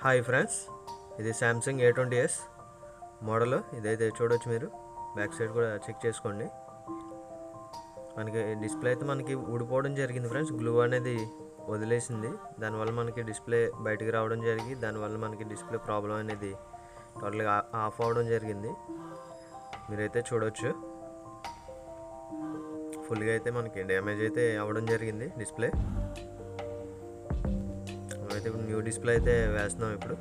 Hi friends, ఇది Samsung A20s model. ఇదైతే చూడొచ్చు, మీరు బ్యాక్ సైడ్ కూడా చెక్ చేసుకోండి. మనకి డిస్ప్లే అయితే మనకి ఊడిపోవడం జరిగింది ఫ్రెండ్స్. గ్లూ అనేది వదిలేసింది, దానివల్ల మనకి డిస్ప్లే బయటికి రావడం జరిగి దానివల్ల మనకి డిస్ప్లే ప్రాబ్లం అనేది టోటల్గా ఆఫ్ అవ్వడం జరిగింది. మీరైతే చూడొచ్చు, ఫుల్గా అయితే మనకి డ్యామేజ్ అయితే అవ్వడం జరిగింది డిస్ప్లే. అయితే ఇప్పుడు న్యూ డిస్ప్లే అయితే వేస్తున్నాం. ఇప్పుడు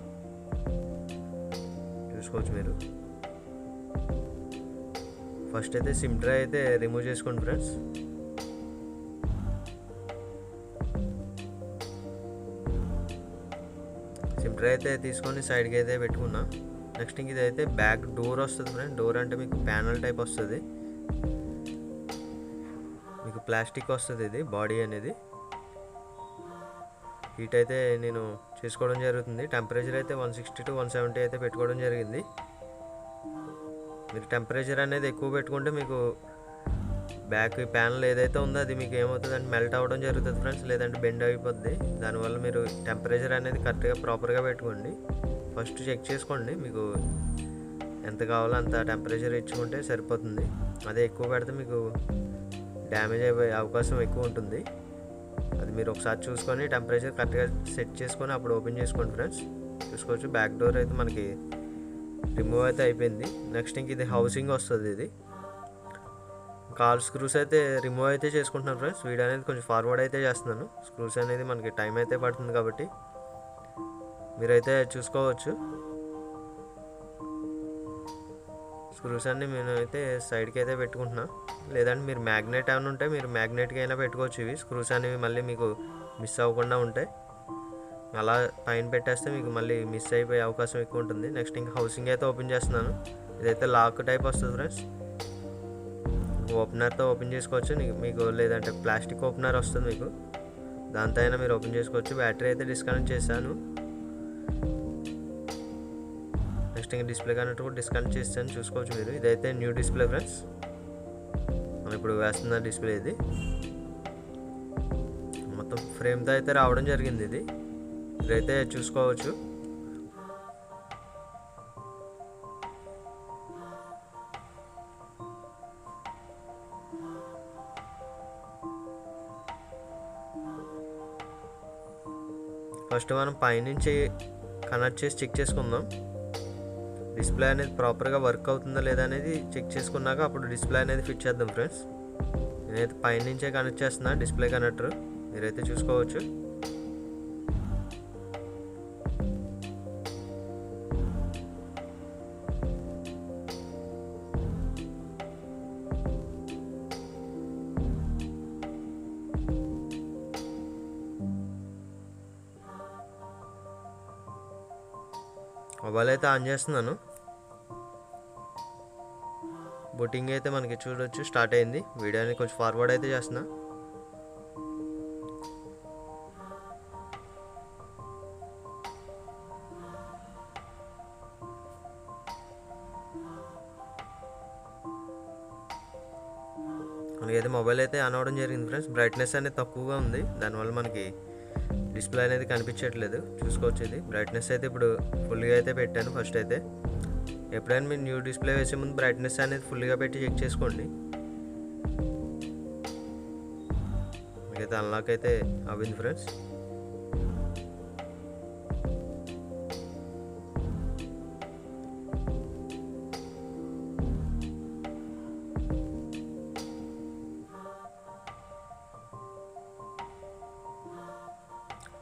చూసుకోవచ్చు మీరు. ఫస్ట్ అయితే సిమ్ ట్రే అయితే రిమూవ్ చేసుకోండి ఫ్రెండ్స్. సిమ్ ట్రే అయితే తీసుకొని సైడ్కి అయితే పెట్టుకున్నా. నెక్స్ట్ ఇంక ఇదైతే బ్యాక్ డోర్ వస్తుంది ఫ్రెండ్స్. డోర్ అంటే మీకు ప్యానల్ టైప్ వస్తుంది, మీకు ప్లాస్టిక్ వస్తుంది. ఇది బాడీ అనేది హీట్ అయితే నేను చేసుకోవడం జరుగుతుంది. టెంపరేచర్ అయితే 160 to 170 అయితే పెట్టుకోవడం జరిగింది. మీరు టెంపరేచర్ అనేది ఎక్కువ పెట్టుకుంటే మీకు బ్యాక్ ప్యానల్ ఏదైతే ఉందో అది మీకు ఏమవుతుంది అంటే మెల్ట్ అవ్వడం జరుగుతుంది ఫ్రెండ్స్, లేదంటే బెండ్ అయిపోద్ది. దానివల్ల మీరు టెంపరేచర్ అనేది కరెక్ట్గా ప్రాపర్గా పెట్టుకోండి. ఫస్ట్ చెక్ చేసుకోండి, మీకు ఎంత కావాలో అంత టెంపరేచర్ ఇచ్చుకుంటే సరిపోతుంది. అదే ఎక్కువ పెడితే మీకు డ్యామేజ్ అయిపోయే అవకాశం ఎక్కువ ఉంటుంది. అది మీరు ఒకసారి చూసుకొని టెంపరేచర్ కరెక్ట్గా సెట్ చేసుకొని అప్పుడు ఓపెన్ చేసుకోండి ఫ్రెండ్స్. చూసుకోవచ్చు, బ్యాక్ డోర్ అయితే మనకి రిమూవ్ అయితే అయిపోయింది. నెక్స్ట్ ఇంక ఇది హౌసింగ్ వస్తుంది. ఇది కాల్ స్క్రూస్ అయితే రిమూవ్ అయితే చేసుకుంటున్నాను ఫ్రెండ్స్. వీడియో అనేది కొంచెం ఫార్వర్డ్ అయితే చేస్తున్నాను. స్క్రూస్ అనేది మనకి టైం అయితే పడుతుంది కాబట్టి మీరైతే చూసుకోవచ్చు. స్క్రూస్ అన్ని నేను అయితే సైడ్కి అయితే పెట్టుకుంటున్నా, లేదంటే మీరు మ్యాగ్నెట్ ఏమైనా ఉంటే మీరు మ్యాగ్నెట్కి అయినా పెట్టుకోవచ్చు. ఇవి స్క్రూస్ అనేవి మళ్ళీ మీకు మిస్ అవ్వకుండా ఉంటాయి. అలా పైన పెట్టేస్తే మీకు మళ్ళీ మిస్ అయిపోయే అవకాశం ఎక్కువ ఉంటుంది. నెక్స్ట్ ఇంకా హౌసింగ్ అయితే ఓపెన్ చేస్తున్నాను. ఇదైతే లాక్ టైప్ వస్తుంది ఫ్రెండ్స్. ఓపెనర్తో ఓపెన్ చేసుకోవచ్చు మీకు, లేదంటే ప్లాస్టిక్ ఓపెనర్ వస్తుంది మీకు, దాంతో అయినా మీరు ఓపెన్ చేసుకోవచ్చు. బ్యాటరీ అయితే డిస్కనెక్ట్ చేశాను. నెక్స్ట్ ఇంకా డిస్ప్లే కనెక్ట్ కూడా డిస్కనెక్ట్ చేస్తాను. చూసుకోవచ్చు మీరు. ఇదైతే న్యూ డిస్ప్లే ఫ్రెండ్స్, మనం ఇప్పుడు వేస్తున్న డిస్ప్లే. ఇది మొత్తం ఫ్రేమ్తో అయితే రావడం జరిగింది. ఇది ఇదైతే చూసుకోవచ్చు. ఫస్ట్ మనం పైనుంచి కనెక్ట్ చేసి చెక్ చేసుకుందాం. డిస్ప్లే అనేది ప్రాపర్గా వర్క్ అవుతుందా లేదా అనేది చెక్ చేసుకున్నాక అప్పుడు డిస్ప్లే అనేది ఫిట్ చేద్దాం ఫ్రెండ్స్. నేనైతే పైనుంచే కనెక్ట్ చేస్తున్నా డిస్ప్లే కనెక్టర్, మీరైతే చూసుకోవచ్చు. మొబైల్ అయితే ఆన్ చేస్తున్నాను. బూటింగ్ అయితే మనకి చూడొచ్చు స్టార్ట్ అయింది. వీడియోని కొంచెం ఫార్వర్డ్ అయితే చేస్తున్నా. మనకైతే మొబైల్ అయితే ఆన్ అవ్వడం జరిగింది ఫ్రెండ్స్. బ్రైట్నెస్ అనేది తక్కువగా ఉంది, దానివల్ల మనకి డిస్ప్లే అనేది కనిపించట్లేదు. చూసుకోవచ్చు. ఇది బ్రైట్నెస్ అయితే ఇప్పుడు ఫుల్గా అయితే పెట్టాను. ఫస్ట్ అయితే ఎప్పుడైనా మీరు న్యూ డిస్ప్లే వేసే ముందు బ్రైట్నెస్ అనేది ఫుల్గా పెట్టి చెక్ చేసుకోండి. మీకైతే అన్లాక్ అయితే అవ్వింది ఫ్రెండ్స్.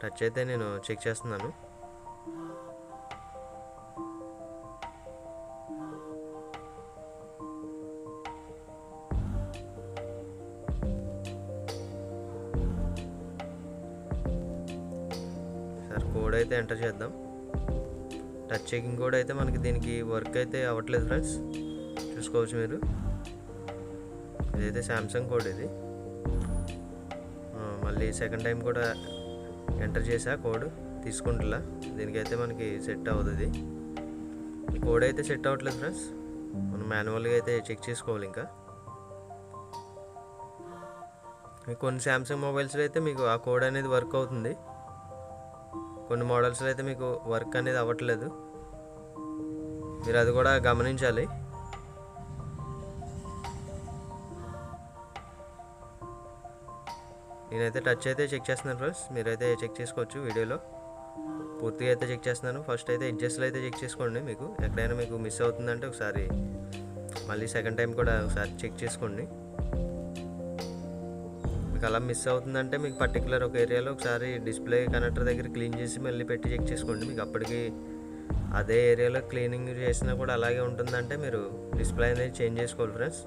టచ్ అయితే నేను చెక్ చేస్తున్నాను. సార్ కోడ్ అయితే ఎంటర్ చేద్దాం. టచ్ చెకింగ్ కోడ్ అయితే మనకి దీనికి వర్క్ అయితే అవ్వట్లేదు ఫ్రెండ్స్. చూసుకోవచ్చు మీరు. ఇదైతే శాంసంగ్ కోడ్. ఇది మళ్ళీ సెకండ్ టైం కూడా ఎంటర్ చేసా, కోడ్ తీసుకుంటులా. దీనికైతే మనకి సెట్ అవుతుంది. ఈ కోడ్ అయితే సెట్ అవ్వట్లేదు ఫ్రెండ్స్. మనం మాన్యువల్గా అయితే చెక్ చేసుకోవాలి. ఇంకా మీకు కొన్ని శాంసంగ్ మొబైల్స్లో అయితే మీకు ఆ కోడ్ అనేది వర్క్ అవుతుంది. కొన్ని మోడల్స్లో అయితే మీకు వర్క్ అనేది అవ్వట్లేదు, మీరు అది కూడా గమనించాలి. నేనైతే టచ్ అయితే చెక్ చేస్తున్నాను ఫ్రెండ్స్, మీరైతే చెక్ చేసుకోవచ్చు వీడియోలో. పూర్తిగా అయితే చెక్ చేస్తున్నాను. ఫస్ట్ అయితే ఎడ్జెస్లో అయితే చెక్ చేసుకోండి. మీకు ఎక్కడైనా మీకు మిస్ అవుతుందంటే ఒకసారి మళ్ళీ సెకండ్ టైం కూడా ఒకసారి చెక్ చేసుకోండి. మీకు అలా మిస్ అవుతుందంటే మీకు పర్టికులర్ ఒక ఏరియాలో ఒకసారి డిస్ప్లే కనెక్టర్ దగ్గర క్లీన్ చేసి మళ్ళీ పెట్టి చెక్ చేసుకోండి. మీకు అప్పటికి అదే ఏరియాలో క్లీనింగ్ చేసినా కూడా అలాగే ఉంటుందంటే మీరు డిస్ప్లే అనేది చేంజ్ చేసుకోవాలి ఫ్రెండ్స్.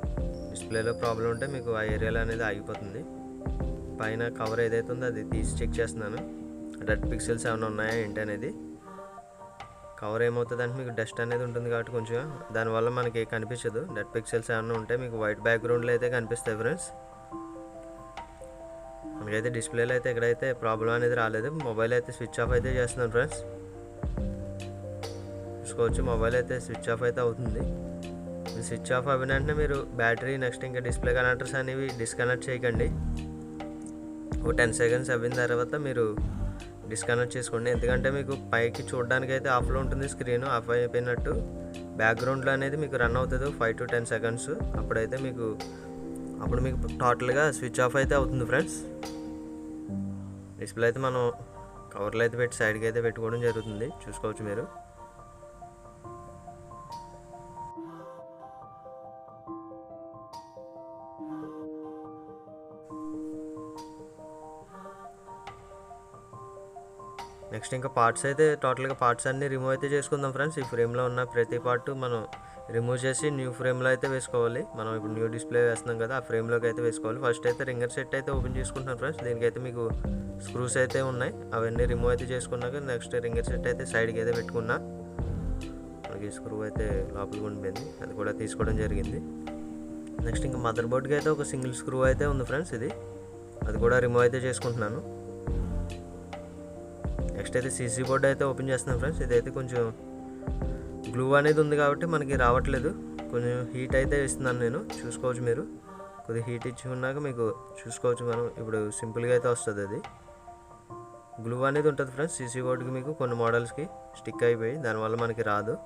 డిస్ప్లేలో ప్రాబ్లం ఉంటే మీకు ఆ ఏరియాలో అనేది ఆగిపోతుంది. పైన కవర్ ఏదైతే ఉందో అది తీసి చెక్ చేస్తున్నాను, డెడ్ పిక్సెల్స్ ఏమైనా ఉన్నాయా ఏంటి అనేది. కవర్ ఏమవుతుందంటే మీకు డస్ట్ అనేది ఉంటుంది కాబట్టి కొంచెం దానివల్ల మనకి కనిపించదు. డెడ్ పిక్సెల్స్ ఏమైనా ఉంటే మీకు వైట్ బ్యాక్గ్రౌండ్లో అయితే కనిపిస్తాయి ఫ్రెండ్స్. మనకైతే డిస్ప్లేలో అయితే ఎక్కడైతే ప్రాబ్లం అనేది రాలేదు. మొబైల్ అయితే స్విచ్ ఆఫ్ అయితే చేస్తున్నాను ఫ్రెండ్స్, చూసుకోవచ్చు. మొబైల్ అయితే స్విచ్ ఆఫ్ అయితే అవుతుంది. స్విచ్ ఆఫ్ అయిన వెంటనే మీరు బ్యాటరీ నెక్స్ట్ ఇంకా డిస్ప్లే కనెక్టర్స్ అనేవి డిస్కనెక్ట్ చేయకండి. ఒక 10 సెకండ్స్ అయిన తర్వాత మీరు డిస్కనెక్ట్ చేసుకోండి. ఎందుకంటే మీకు పైకి చూడడానికి అయితే ఆఫ్లో ఉంటుంది, స్క్రీన్ ఆఫ్ అయిపోయినట్టు బ్యాక్గ్రౌండ్లో అనేది మీకు రన్ అవుతుంది 5 to 10 సెకండ్స్. అప్పుడు మీకు టోటల్గా స్విచ్ ఆఫ్ అయితే అవుతుంది ఫ్రెండ్స్. డిస్ప్లే అయితే మనం కవర్లో అయితే పెట్టి సైడ్కి అయితే పెట్టుకోవడం జరుగుతుంది, చూసుకోవచ్చు మీరు. నెక్స్ట్ ఇంకా పార్ట్స్ అయితే టోటల్గా పార్ట్స్ అన్నీ రిమూవ్ అయితే చేసుకుందాం ఫ్రెండ్స్. ఈ ఫ్రేమ్లో ఉన్న ప్రతి పార్ట్ మనం రిమూవ్ చేసి న్యూ ఫ్రేమ్లో అయితే వేసుకోవాలి. మనం ఇప్పుడు న్యూ డిస్ప్లే వేస్తున్నాం కదా, ఆ ఫ్రేమ్లోకి అయితే వేసుకోవాలి. ఫస్ట్ అయితే రింగర్ సెట్ అయితే ఓపెన్ చేసుకుంటున్నాను ఫ్రెండ్స్. దీనికైతే మీకు స్క్రూస్ అయితే ఉన్నాయి, అవన్నీ రిమూవ్ అయితే చేసుకున్నాక నెక్స్ట్ రింగర్ సెట్ అయితే సైడ్కి అయితే పెట్టుకున్నా. మనకి స్క్రూ అయితే లోపలికి ఉండిపోయింది, అది కూడా తీసుకోవడం జరిగింది. నెక్స్ట్ ఇంకా మదర్ బోర్డ్కి అయితే ఒక సింగిల్ స్క్రూ అయితే ఉంది ఫ్రెండ్స్, అది కూడా రిమూవ్ అయితే చేసుకుంటున్నాను. నెక్స్ట్ అయితే సీసీ బోర్డ్ అయితే ఓపెన్ చేస్తున్నాను ఫ్రెండ్స్. ఇదైతే కొంచెం గ్లూ అనేది ఉంది కాబట్టి మనకి రావట్లేదు, కొంచెం హీట్ అయితే ఇస్తున్నాను నేను, చూసుకోవచ్చు మీరు. కొద్దిగా హీట్ ఇచ్చుకున్నాక మీకు చూసుకోవచ్చు, మనం ఇప్పుడు సింపుల్గా అయితే వస్తుంది. అది గ్లూ అనేది ఉంటుంది ఫ్రెండ్స్ సీసీ బోర్డ్కి, మీకు కొన్ని మోడల్స్కి స్టిక్ అయిపోయి దానివల్ల మనకి రాదు.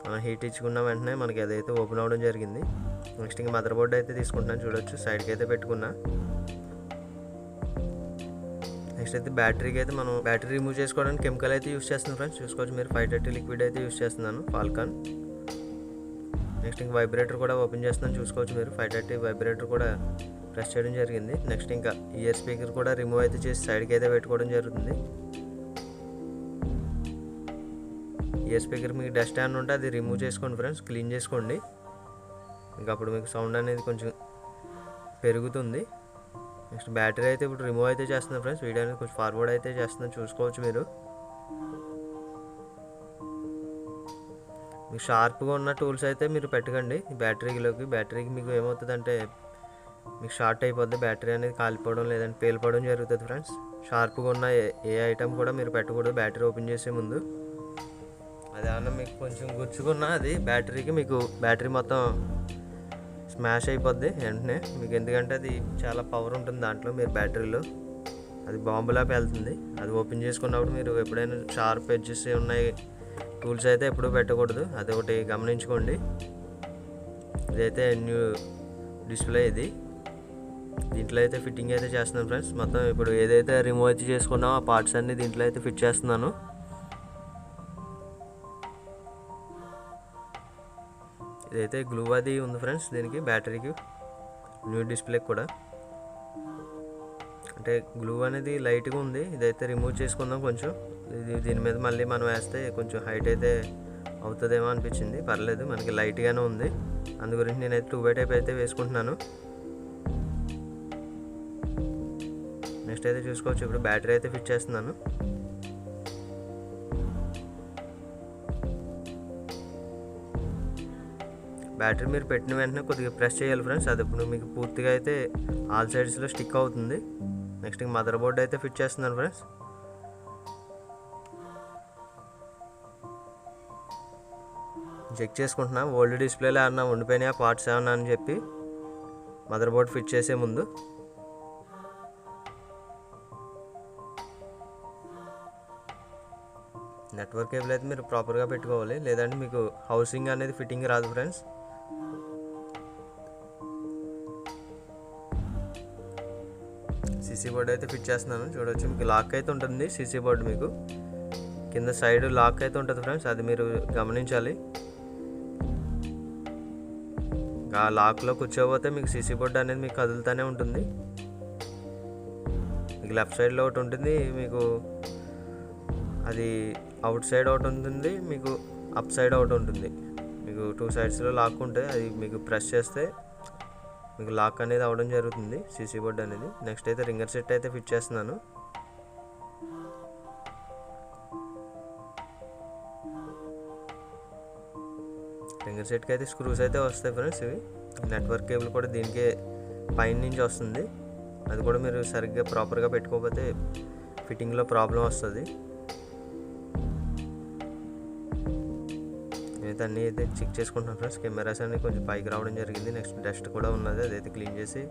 మనం హీట్ ఇచ్చుకున్న వెంటనే మనకి అదైతే ఓపెన్ అవ్వడం జరిగింది. నెక్స్ట్ ఇంకా మదర్ బోర్డ్ అయితే తీసుకుంటున్నాను, చూడొచ్చు సైడ్కి అయితే పెట్టుకున్నా. నెక్స్ట్ అయితే బ్యాటరీకి అయితే మనం బ్యాటరీ రిమూవ్ చేసుకోవడానికి కెమికల్ అయితే యూస్ చేస్తున్నాను ఫ్రెండ్స్, చూసుకోవచ్చు మీరు. 530 లిక్విడ్ అయితే యూస్ చేస్తున్నాను, ఫాల్కాన్. నెక్స్ట్ ఇంకా వైబ్రేటర్ కూడా ఓపెన్ చేస్తున్నాను, చూసుకోవచ్చు మీరు. 530 వైబ్రేటర్ కూడా ప్రెస్ చేయడం జరిగింది. నెక్స్ట్ ఇంకా ఇయర్ స్పీకర్ కూడా రిమూవ్ అయితే చేసి సైడ్కి అయితే పెట్టుకోవడం జరుగుతుంది. ఇయర్ స్పీకర్ మీకు డస్ట్ ఏమైనా ఉంటే అది రిమూవ్ చేసుకోండి ఫ్రెండ్స్, క్లీన్ చేసుకోండి. ఇంకా అప్పుడు మీకు సౌండ్ అనేది కొంచెం పెరుగుతుంది. నెక్స్ట్ బ్యాటరీ అయితే ఇప్పుడు రిమూవ్ అయితే చేస్తున్నాను ఫ్రెండ్స్. వీడియో అనేది కొంచెం ఫార్వర్డ్ అయితే చేస్తున్నాను, చూసుకోవచ్చు మీరు. మీకు షార్ప్గా ఉన్న టూల్స్ అయితే మీరు పెట్టకండి ఈ బ్యాటరీకి మీకు ఏమవుతుందంటే మీకు షార్ట్ అయిపోద్ది, బ్యాటరీ అనేది కాలిపోవడం లేదంటే పేలిపోవడం జరుగుతుంది ఫ్రెండ్స్. షార్ప్గా ఉన్న ఏ ఐటమ్ కూడా మీరు పెట్టకూడదు బ్యాటరీ ఓపెన్ చేసే ముందు. అదేమన్నా మీకు కొంచెం గుచ్చుకున్నా అది బ్యాటరీకి, మీకు బ్యాటరీ మొత్తం స్మాష్ అయిపోద్ది వెంటనే మీకు. ఎందుకంటే అది చాలా పవర్ ఉంటుంది దాంట్లో, మీరు బ్యాటరీలో అది బాంబులా పేలుతుంది. అది ఓపెన్ చేసుకున్నప్పుడు మీరు ఎప్పుడైనా షార్ప్ ఎడ్జెస్ ఉన్నాయి టూల్స్ అయితే ఎప్పుడూ పెట్టకూడదు, అది ఒకటి గమనించుకోండి. ఇదైతే న్యూ డిస్ప్లే, దీంట్లో అయితే ఫిట్టింగ్ అయితే చేస్తున్నాను ఫ్రెండ్స్. మొత్తం ఇప్పుడు ఏదైతే రిమూవ్ అయితే చేసుకున్నామో ఆ పార్ట్స్ అన్నీ దీంట్లో అయితే ఫిట్ చేస్తున్నాను. ఇదైతే గ్లూ అది ఉంది ఫ్రెండ్స్ దీనికి, బ్యాటరీకి న్యూ డిస్ప్లేకి కూడా. అంటే గ్లూ అనేది లైట్గా ఉంది, ఇదైతే రిమూవ్ చేసుకుందాం కొంచెం. దీని మీద మళ్ళీ మనం వేస్తే కొంచెం హైట్ అయితే అవుతుందేమో అనిపించింది, పర్లేదు మనకి లైట్గానే ఉంది. అందు గురించి నేనైతే 2x టైప్ అయితే వేసుకుంటున్నాను. నెక్స్ట్ అయితే చూసుకోవచ్చు ఇప్పుడు బ్యాటరీ అయితే ఫిట్ చేస్తున్నాను. బ్యాటరీ మీరు పెట్టిన వెంటనే కొద్దిగా ప్రెస్ చేయాలి ఫ్రెండ్స్, అది ఇప్పుడు మీకు పూర్తిగా అయితే ఆల్ సైడ్స్లో స్టిక్ అవుతుంది. నెక్స్ట్ ఇంక మదర్ బోర్డ్ అయితే ఫిట్ చేస్తున్నాను ఫ్రెండ్స్. చెక్ చేసుకుంటున్నా ఓల్డ్ డిస్ప్లేలో ఏమన్నా ఉండిపోయినాయా పార్ట్స్ ఏమన్నా అని చెప్పి మదర్ బోర్డ్ ఫిట్ చేసే ముందు. నెట్వర్క్ కేబుల్ అయితే మీరు ప్రాపర్గా పెట్టుకోవాలి, లేదంటే మీకు హౌసింగ్ అనేది ఫిట్టింగ్ రాదు ఫ్రెండ్స్. సీసీ బోర్డ్ అయితే ఫిట్ చేస్తున్నాను చూడవచ్చు. మీకు లాక్ అయితే ఉంటుంది సీసీ బోర్డు, మీకు కింద సైడ్ లాక్ అయితే ఉంటుంది ఫ్రెండ్స్, అది మీరు గమనించాలి. ఆ లాక్లో కూర్చోబోతే మీకు సీసీ బోర్డు అనేది మీకు కదులుతూనే ఉంటుంది. మీకు లెఫ్ట్ సైడ్లో ఒకటి ఉంటుంది, మీకు అది అవుట్ సైడ్ ఒకటి ఉంటుంది, మీకు అప్ సైడ్ ఒకటి ఉంటుంది. మీకు 2 సైడ్స్లో లాక్ ఉంటుంది, అది మీకు ప్రెస్ చేస్తే మీకు లాక్ అనేది అవ్వడం జరుగుతుంది సీసీ బోర్డ్ అనేది. నెక్స్ట్ అయితే రింగర్ సెట్ అయితే ఫిట్ చేస్తున్నాను. రింగర్ సెట్కి అయితే స్క్రూస్ అయితే వస్తాయి ఫ్రెండ్స్. ఇవి నెట్వర్క్ కేబుల్ కూడా దీనికే పైన నుంచి వస్తుంది, అది కూడా మీరు సరిగ్గా ప్రాపర్గా పెట్టుకోకపోతే ఫిట్టింగ్లో ప్రాబ్లం వస్తుంది. నేనైతే అన్నీ అయితే చెక్ చేసుకుంటున్నాను ఫ్రెండ్స్. కెమెరాస్ అన్నీ కొంచెం పైకి రావడం జరిగింది. నెక్స్ట్ డస్ట్ కూడా ఉన్నది, అదైతే క్లీన్ చేసి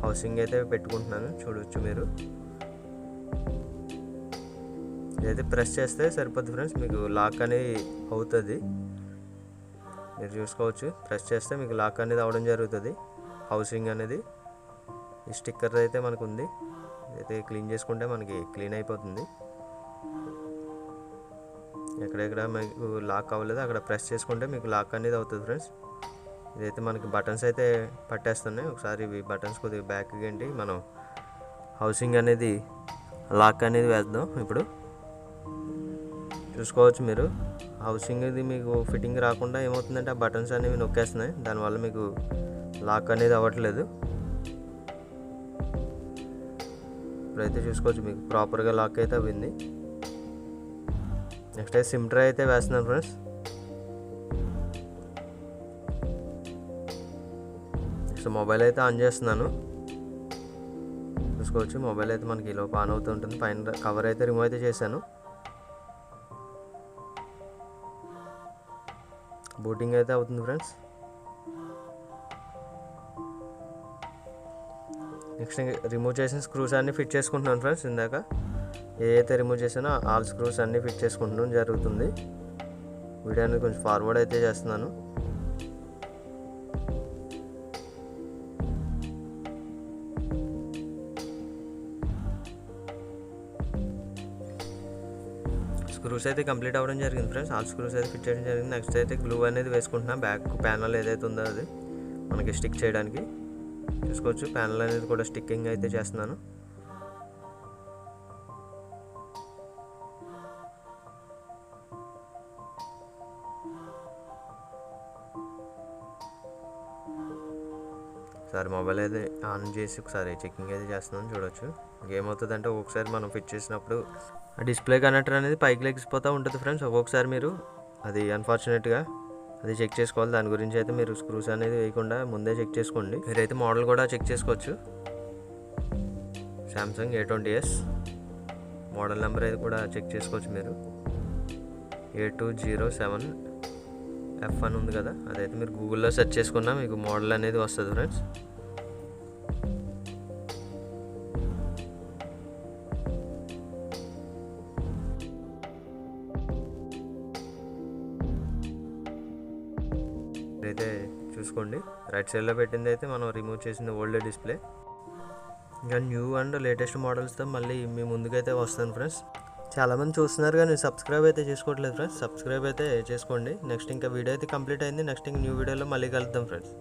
హౌసింగ్ అయితే పెట్టుకుంటున్నాను చూడవచ్చు మీరు. ఇదైతే ప్రెస్ చేస్తే సరిపోద్ది ఫ్రెండ్స్, మీకు లాక్ అనేది అవుతుంది. మీరు చూసుకోవచ్చు, ప్రెస్ చేస్తే మీకు లాక్ అనేది అవ్వడం జరుగుతుంది హౌసింగ్ అనేది. ఈ స్టిక్కర్ అయితే మనకు ఉంది, అయితే క్లీన్ చేసుకుంటే మనకి క్లీన్ అయిపోతుంది. ఎక్కడెక్కడ మీకు లాక్ అవ్వలేదు అక్కడ ప్రెస్ చేసుకుంటే మీకు లాక్ అనేది అవుతుంది ఫ్రెండ్స్. ఇదైతే మనకి బటన్స్ అయితే పట్టేస్తున్నాయి. ఒకసారి ఇవి బటన్స్ కొద్దిగా బ్యాక్ ఏంటి మనం హౌసింగ్ అనేది లాక్ అనేది వేద్దాం. ఇప్పుడు చూసుకోవచ్చు మీరు, హౌసింగ్ ఇది మీకు ఫిట్టింగ్ రాకుండా ఏమవుతుందంటే ఆ బటన్స్ అనేవి నొక్కేస్తున్నాయి, దానివల్ల మీకు లాక్ అనేది అవ్వట్లేదు. ఇప్పుడైతే చూసుకోవచ్చు మీకు ప్రాపర్గా లాక్ అయితే అవ్వింది. నెక్స్ట్ అయితే సిమ్ ట్రే అయితే వేస్తున్నాను ఫ్రెండ్స్. నెక్స్ట్ మొబైల్ అయితే ఆన్ చేస్తున్నాను చూసుకోవచ్చు. మొబైల్ అయితే మనకి ఈలోపు ఆన్ అవుతూ ఉంటుంది. పైన కవర్ అయితే రిమూవ్ అయితే చేశాను. బూటింగ్ అయితే అవుతుంది ఫ్రెండ్స్. నెక్స్ట్ రిమూవ్ చేసిన స్క్రూస్ అన్నీ ఫిట్ చేసుకుంటున్నాను ఫ్రెండ్స్. ఇందాక ఏదైతే రిమూవ్ చేసానో ఆల్ స్క్రూస్ అన్నీ ఫిట్ చేసుకుంటడం జరుగుతుంది. వీడియో అనేది కొంచెం ఫార్వర్డ్ అయితే చేస్తున్నాను. స్క్రూస్ అయితే కంప్లీట్ అవ్వడం జరిగింది ఫ్రెండ్స్. ఆల్ స్క్రూస్ అయితే ఫిట్ చేయడం జరిగింది. నెక్స్ట్ అయితే గ్లూ అనేది వేసుకుంటున్నాను. బ్యాక్ ప్యానల్ ఏదైతే ఉందో అది మనకి స్టిక్ చేయడానికి చూసుకోవచ్చు. ప్యానల్ అనేది కూడా స్టిక్కింగ్ అయితే చేస్తున్నాను. ఒకసారి మొబైల్ అయితే ఆన్ చేసి ఒకసారి చెకింగ్ అయితే చేస్తున్నాను చూడవచ్చు. ఏమవుతుందంటే ఒక్కొక్కసారి మనం ఫిట్ చేసినప్పుడు ఆ డిస్ప్లే కనెక్టర్ అనేది పైకి లెగిసిపోతూ ఉంటుంది ఫ్రెండ్స్. ఒక్కొక్కసారి మీరు అది అన్ఫార్చునేట్గా అది చెక్ చేసుకోవాలి. దాని గురించి అయితే మీరు స్క్రూస్ అనేది వేయకుండా ముందే చెక్ చేసుకోండి. మీరైతే మోడల్ కూడా చెక్ చేసుకోవచ్చు. సామ్సంగ్ A20s మోడల్ నెంబర్ అయితే కూడా చెక్ చేసుకోవచ్చు మీరు. A207F అని ఉంది కదా, అదైతే మీరు గూగుల్లో సెర్చ్ చేసుకున్నా మీకు మోడల్ అనేది వస్తుంది ఫ్రెండ్స్. అయితే చూసుకోండి, రైట్ సైడ్లో పెట్టింది అయితే మనం రిమూవ్ చేసింది ఓల్డ్ డిస్ప్లే. ఇంకా న్యూ అండ్ లేటెస్ట్ మోడల్స్తో మళ్ళీ మీ ముందుకైతే వస్తాను ఫ్రెండ్స్. చాలామంది చూస్తున్నారు కానీ సబ్స్క్రైబ్ అయితే చేసుకోవట్లేదు ఫ్రెండ్స్. సబ్స్క్రైబ్ అయితే చేసుకోండి. నెక్స్ట్ ఇంకా వీడియో అయితే కంప్లీట్ అయింది. నెక్స్ట్ ఇంక న్యూ వీడియోలో మళ్ళీ కలుద్దాం ఫ్రెండ్స్.